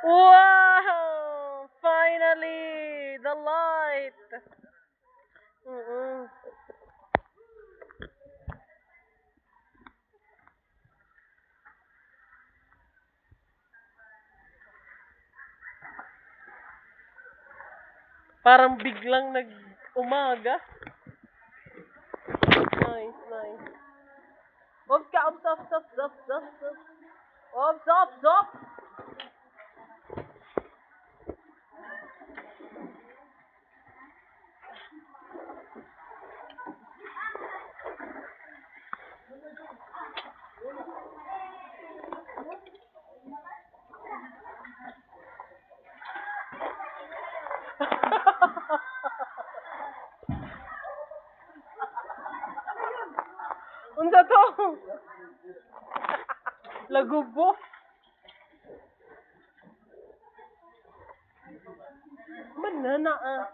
Wow! Finally! The light! Mm-mm. Parang biglang nag-umaga. Nice, nice. Oops, stop, stop, stop, stop, stop, stop. Oops, stop, stop! Unsa to? Lagubo. Manana ah.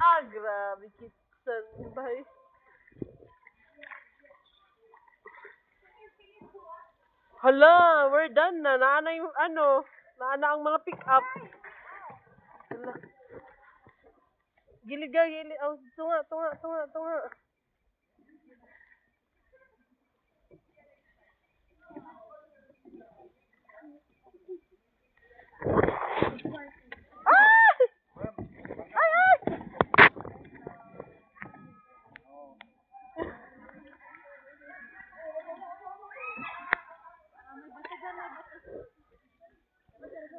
Ah, grabe kitsan bay. Hala, we're done na. Naana yung naana ang mga pick up. Hala. Gilid ka, gilid. Oh, tunga, tunga, tunga, tunga. Ah! Ay, ay!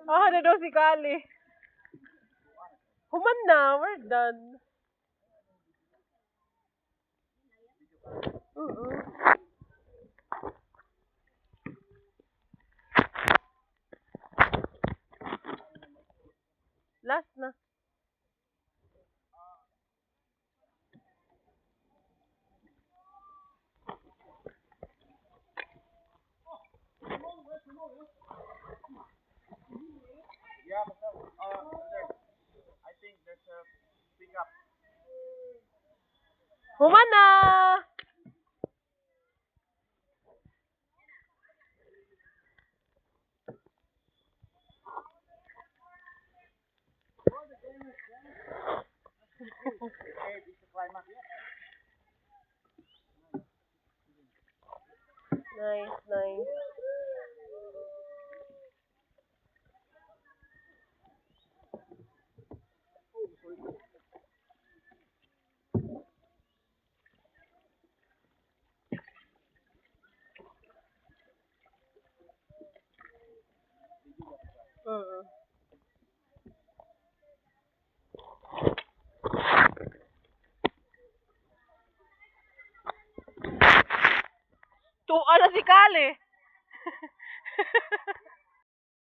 Ah, na daw si Kali. Human na, we're done. Last na. Yeah, there. I think there's a pickup. Human na! Okay, this is the climax. Nice, nice. Tuwa na si Kali.